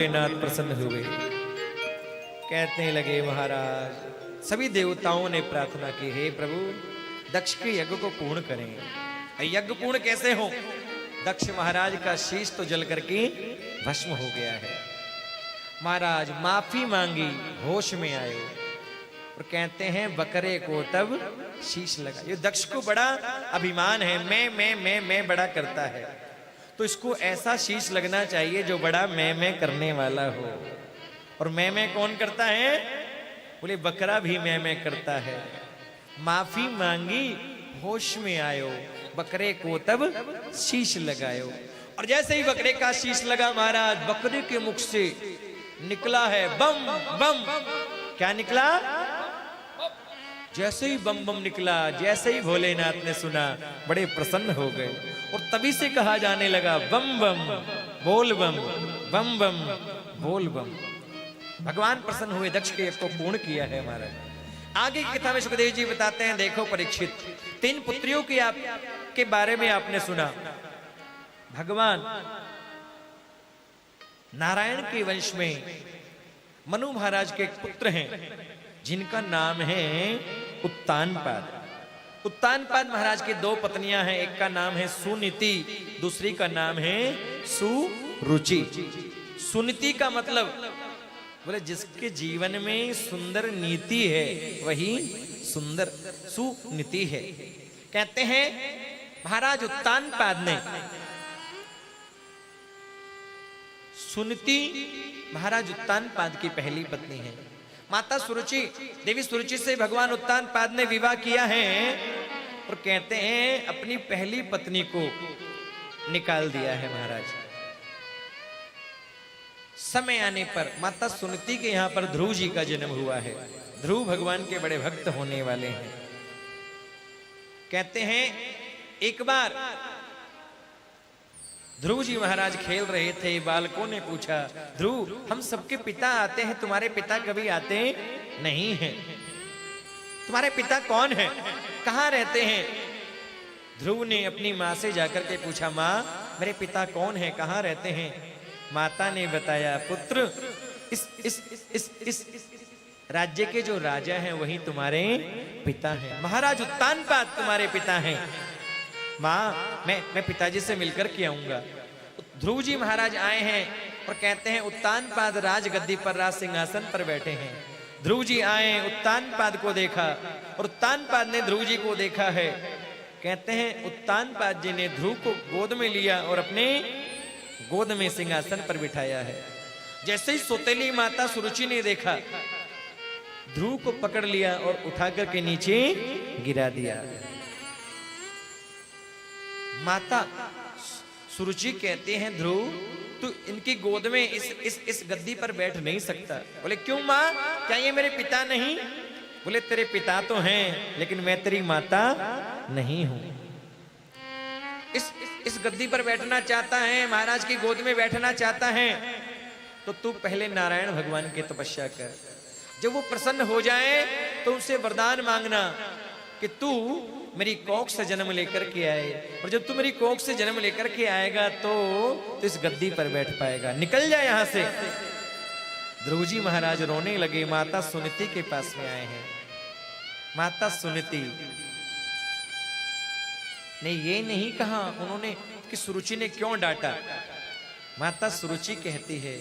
नाथ प्रसन्न हुए। कहने लगे महाराज, सभी देवताओं ने प्रार्थना की, हे प्रभु दक्ष के यज्ञ को पूर्ण करें। यज्ञ पूर्ण कैसे हो? दक्ष महाराज का शीश तो जल करके भस्म हो गया है। महाराज माफी मांगी, होश में आए और कहते हैं बकरे को तब शीश लगा। ये दक्ष को बड़ा अभिमान है, मैं बड़ा करता है, तो इसको ऐसा शीश लगना चाहिए जो बड़ा मैं करने वाला हो। और मैं कौन करता है? बोले बकरा भी मैं करता है। माफी मांगी, होश में आयो, बकरे को तब शीश लगायो। और जैसे ही बकरे का शीश लगा महाराज, बकरे के मुख से निकला है बम बम। क्या निकला? जैसे ही बम बम निकला, जैसे ही भोलेनाथ ने सुना बड़े प्रसन्न हो गए और तभी से कहा जाने लगा बम बम बोल बम, बम बम बोल बम। भगवान प्रसन्न हुए, दक्ष के यज्ञ को पूर्ण किया है महाराज। आगे की कथा में सुखदेव जी बताते हैं, देखो परीक्षित, 3 पुत्रियों की आपके बारे में आपने सुना। भगवान नारायण के वंश में मनु महाराज के एक पुत्र हैं जिनका नाम है उत्तानपाद। उत्तानपाद महाराज की 2 पत्नियां हैं, एक का नाम है सुनीति, दूसरी का नाम है सुरुचि। सुनीति का मतलब बोले जिसके जीवन में सुंदर नीति है वही सुंदर सुनीति है। कहते हैं महाराज उत्तानपाद ने सुनीति महाराज उत्तानपाद की पहली पत्नी है। माता सुरुचि, देवी सुरुचि से भगवान उत्तानपाद ने विवाह किया है और कहते हैं अपनी पहली पत्नी को निकाल दिया है महाराज। समय आने पर माता सुनीति के यहां पर ध्रुव जी का जन्म हुआ है। ध्रुव भगवान के बड़े भक्त होने वाले हैं। कहते हैं एक बार ध्रुव जी महाराज खेल रहे थे, बालकों ने पूछा, ध्रुव हम सबके पिता आते हैं, तुम्हारे पिता कभी आते नहीं हैं, तुम्हारे पिता कौन है, कहां रहते हैं? ध्रुव ने अपनी मां से जाकर के पूछा, मां मेरे पिता कौन है, कहां रहते हैं? माता ने बताया, पुत्र इस राज्य के जो राजा हैं वही तुम्हारे पिता हैं, महाराज उत्तानपाद तुम्हारे पिता हैं। माँ मैं पिताजी से मिलकर के आऊंगा। ध्रुव जी महाराज आए हैं और कहते हैं उत्तानपाद राज गद्दी पर, राज सिंहासन पर बैठे हैं। ध्रुव जी आए, उत्तानपाद को देखा और उत्तानपाद ने ध्रुव जी को देखा है। कहते हैं उत्तानपाद जी ने ध्रुव को गोद में लिया और अपने गोद में सिंहासन पर बिठाया है। जैसे ही सौतेली माता सुरुचि ने देखा, ध्रुव को पकड़ लिया और उठाकर के नीचे गिरा दिया। माता सुरुचि कहते हैं, ध्रुव तू इनकी गोद में इस गद्दी पर बैठ नहीं सकता। बोले क्यों माँ, क्या ये मेरे पिता नहीं? बोले तेरे पिता तो हैं लेकिन मैं तेरी माता नहीं हूं। इस गद्दी पर बैठना चाहता है, महाराज की गोद में बैठना चाहता है, तो तू पहले नारायण भगवान की तपस्या कर। जब वो प्रसन्न हो जाए तो उनसे वरदान मांगना कि तू मेरी कोख से जन्म लेकर के आए, और जब तू मेरी कोख से जन्म लेकर के आएगा तो इस गद्दी पर बैठ पाएगा, निकल जाए यहां से। ध्रुव जी महाराज रोने लगे, माता सुनीति के पास में आए हैं। माता सुनीति ने ये नहीं कहा उन्होंने कि सुरुचि ने क्यों डांटा। माता सुरुचि कहती है,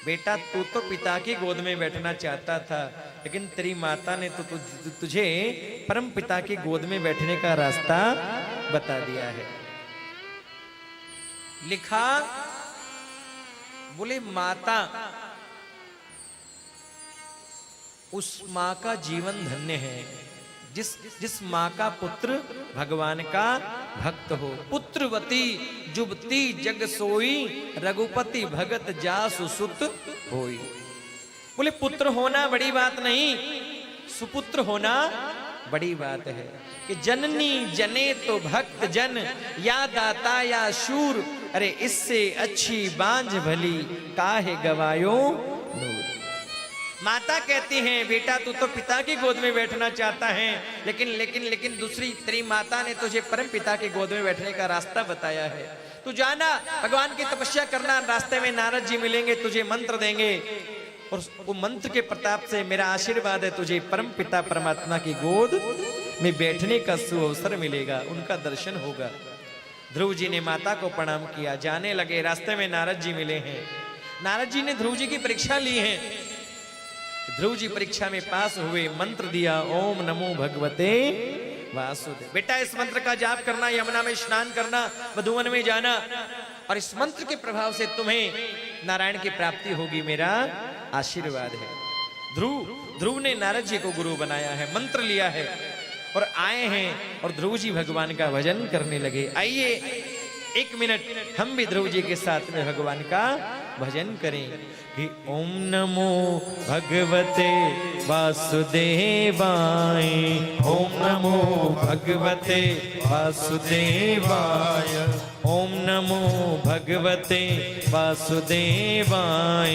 बेटा तू तो पिता की गोद में बैठना चाहता था, लेकिन तेरी माता ने तो तुझे परम पिता की गोद में बैठने का रास्ता बता दिया है। लिखा, बोले माता उस मां का जीवन धन्य है जिस मां का पुत्र भगवान का भक्त हो। पुत्रवती जुबती जग सोई, रघुपति भगत जासु सुत होई। बोले पुत्र होना बड़ी बात नहीं, सुपुत्र होना बड़ी बात है। कि जननी जने तो भक्त जन, या दाता या शूर, अरे इससे अच्छी बांझ भली काहे गवायो नूर। माता कहती हैं, बेटा तू तो पिता की गोद में बैठना चाहता है, लेकिन दूसरी तेरी माता ने तुझे परम पिता की गोद में बैठने का रास्ता बताया है। तू जाना भगवान की तपस्या करना, रास्ते में नारद जी मिलेंगे, तुझे मंत्र देंगे और वो मंत्र के प्रताप से मेरा आशीर्वाद है, तुझे परम पिता परमात्मा की गोद में बैठने का सुअवसर मिलेगा, उनका दर्शन होगा। ध्रुव जी ने माता को प्रणाम किया, जाने लगे। रास्ते में नारद जी मिले हैं। नारद जी ने ध्रुव जी की परीक्षा ली है। ध्रुव जी परीक्षा में पास हुए, मंत्र दिया, ओम नमो भगवते वासुदेव। बेटा इस मंत्र का जाप करना, यमुना में स्नान करना, मधुवन में जाना, और इस मंत्र के प्रभाव से तुम्हें नारायण की प्राप्ति होगी, मेरा आशीर्वाद है। ध्रुव ने नारद जी को गुरु बनाया है, मंत्र लिया है और आए हैं और ध्रुव जी भगवान का भजन करने लगे। आइए 1 मिनट हम भी ध्रुव जी के साथ में भगवान का भजन करें कि ओम नमो भगवते वासुदेवाय, ओम नमो भगवते वासुदेवाय, ओम नमो भगवते वासुदेवाय,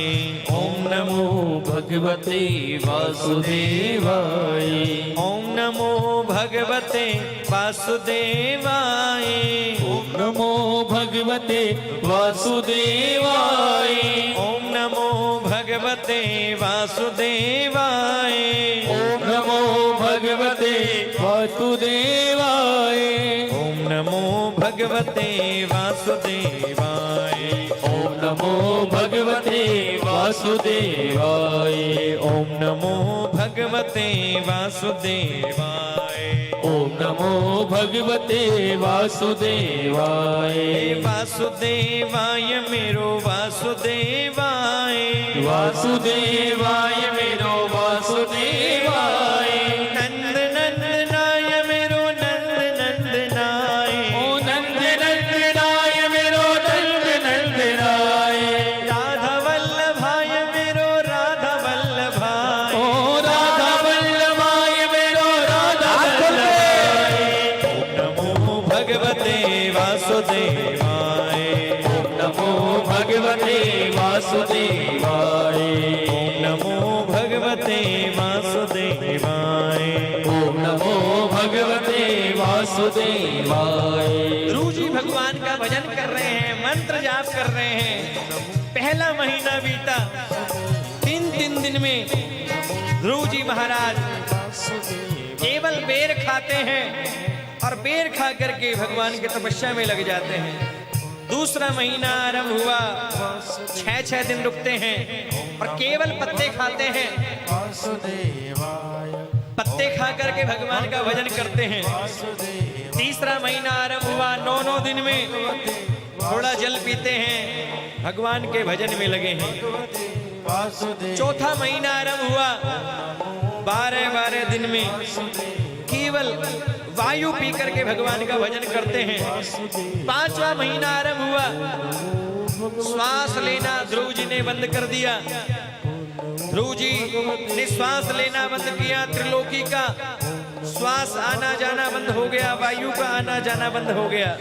ओम नमो भगवते वासुदेवाय, ओम नमो भगवते वासुदेवाय, ओम नमो भगवते वासुदेवाय, ओम नमो भगवते वासुदेवाय, ओम नमो भगवते वासुदेवाय, ओम नमो भगवते वासुदेवाय, ओम नमो भगवते वासुदेवाय, ओम नमो भगवते वासुदेवाय, ओम नमो भगवते वासुदेवाय, वासुदेवाय मेरो वासुदेवाय, वासुदेवाय मेरो वासुदेवाय, नंद नंदनाय मेरो नंद नंदनाय, ओ नंद नंदनाय मेरो नंद नंदनाय, राधा वल्लभाय मेरो राधा वल्लभाय, ओ राधा वल्लभाय मेरो राधा वल्लभाय, ओम नमो भगवते वासुदेवाय, ओम नमो भगवते वासुदेवाय, ओम नमो भगवते वासुदेवाय। ओम नमो भगवते वासुदेवाय। ध्रुव जी भगवान का भजन कर रहे हैं, मंत्र जाप कर रहे हैं। पहला महीना बीता, 3 दिन में ध्रुव जी महाराज केवल बेर खाते हैं और बेर खा करके भगवान की तपस्या में लग जाते हैं। दूसरा महीना आरंभ हुआ, 6 दिन रुकते हैं और केवल पत्ते खाते हैं। पत्ते खा करके भगवान का भजन करते हैं। तीसरा महीना आरंभ हुआ, 9 दिन में थोड़ा जल पीते हैं, भगवान के भजन में लगे हैं। चौथा महीना आरंभ हुआ, 12 दिन में केवल वायु पी करके भगवान का भजन करते हैं। 5वां महीना आरंभ हुआ, श्वास लेना ध्रुव जी ने बंद कर दिया। ध्रुव जी ने श्वास लेना बंद किया, त्रिलोकी का श्वास आना जाना बंद हो गया, वायु का आना जाना बंद हो गया।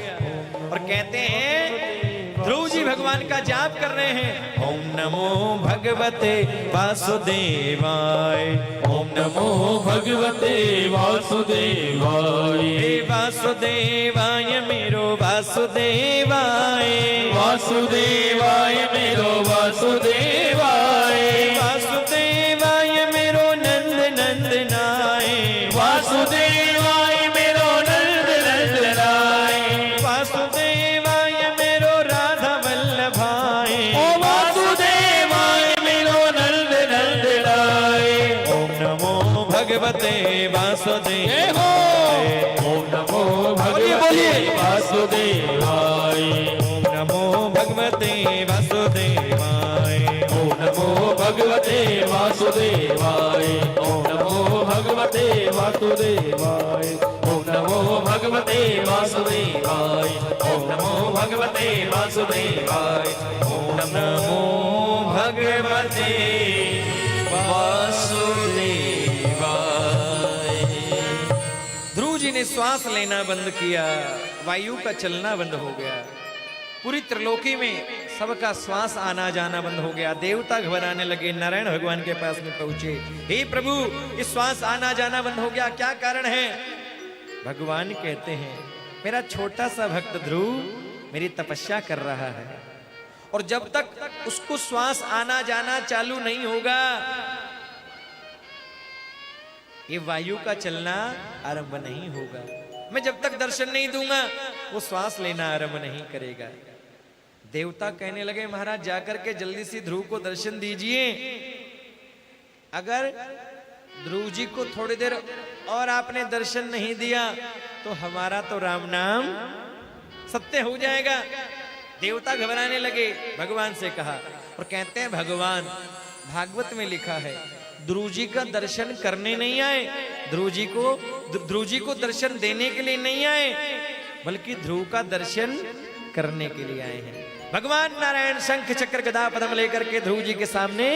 और कहते हैं ध्रुव जी भगवान का जाप कर रहे हैं, ओम नमो भगवते वासुदेवाय, ओम नमो भगवते वासुदेवाय, वासुदेवाय मेरो वासुदेवाय, वासुदेवाय मेरो वासुदेवाय, वासुदेवाय मेरो नंद नंदनाय, वासुदेवाय मेरो नंद नंदनाय, वासुदेवाय मेरो राधा वल्लभाय, ओ वासुदेवाय मेरो नंद नंदनाय। ओम नमो भगवते वासुदेवाय, ओम नमो भगवते वासुदेवाय, ओम नमो भगवते वासुदेवाय, ओम नमो भगवते वासुदेवाय, ओम नमो भगवते वासुदेवाय, ओम नमो भगवते वासुदेवाय, ओम नमो भगवते वासुदेवाय, ओम नमो भगवते वासुदेवाय। ध्रुव जी ने श्वास लेना बंद किया, वायु का चलना बंद हो गया। पूरी त्रिलोकी में सबका श्वास आना जाना बंद हो गया। देवता घबराने लगे, नारायण भगवान के पास में पहुंचे, हे प्रभु इस श्वास आना जाना बंद हो गया, क्या कारण है? भगवान कहते हैं, मेरा छोटा सा भक्त ध्रुव मेरी तपस्या कर रहा है, और जब तक उसको श्वास आना जाना चालू नहीं होगा, ये वायु का चलना आरंभ नहीं होगा। मैं जब तक दर्शन नहीं दूंगा, वो श्वास लेना आरंभ नहीं करेगा। देवता कहने लगे, महाराज जाकर के जल्दी से ध्रुव को दर्शन दीजिए। अगर ध्रुव जी को थोड़ी देर और आपने दर्शन नहीं दिया तो हमारा तो राम नाम सत्य हो जाएगा। देवता घबराने लगे, भगवान से कहा, और कहते हैं भगवान, भागवत में लिखा है, ध्रुव जी का दर्शन करने नहीं आए, ध्रुव जी को दर्शन देने के लिए नहीं आए, बल्कि ध्रुव का दर्शन करने के लिए आए हैं। भगवान नारायण शंख चक्र गदा पद्म लेकर के ध्रुव जी के सामने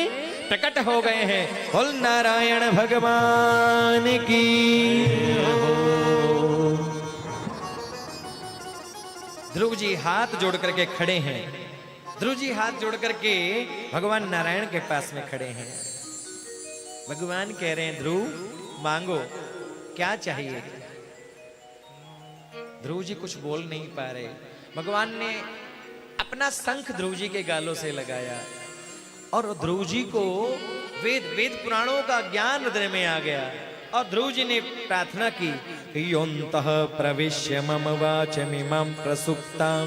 प्रकट हो गए हैं। बोल नारायण भगवान की। ध्रुव जी हाथ जोड़ करके खड़े हैं। ध्रुव जी हाथ जोड़ करके भगवान नारायण के पास में खड़े हैं। भगवान कह रहे हैं, ध्रुव मांगो, क्या चाहिए। ध्रुव जी कुछ बोल नहीं पा रहे। भगवान ने अपना शंख ध्रुव जी के गालों से लगाया और ध्रुव जी को वेद पुराणों का ज्ञान हृदय में आ गया। और ध्रुव जी ने प्रार्थना की, योऽन्तः प्रविश्य मम वाचमिमं प्रसुप्तां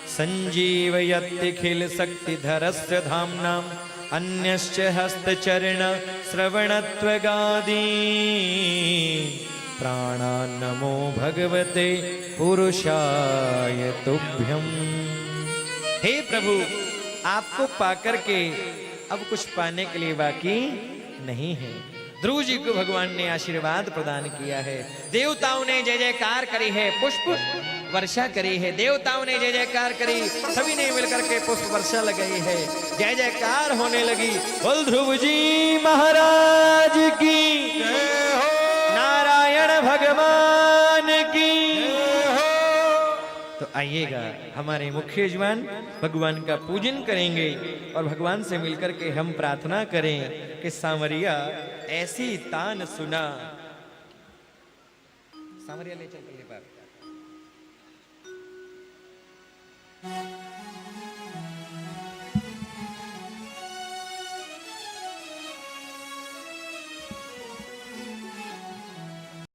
संजीवयत्यखिल शक्तिधरस्य धाम्नाम् अन्यश्च हस्तचरण श्रवणत्वगादि प्राणान्नमो भगवते पुरुषाय तुभ्यम्। हे प्रभु, आपको पाकर के अब कुछ पाने के लिए बाकी नहीं है। ध्रुव जी को भगवान ने आशीर्वाद प्रदान किया है। देवताओं ने जय जयकार करी है, पुष्प वर्षा करी है। देवताओं ने जय जयकार करी, सभी ने मिलकर के पुष्प वर्षा लगाई है, जय जयकार होने लगी। बोल ध्रुव जी महाराज की, नारायण भगवान की। तो आइएगा, हमारे मुख्य यजमान भगवान का पूजन करेंगे और भगवान से मिलकर के हम प्रार्थना करें कि सांवरिया ऐसी तान सुना। सांवरिया ले चल के पार।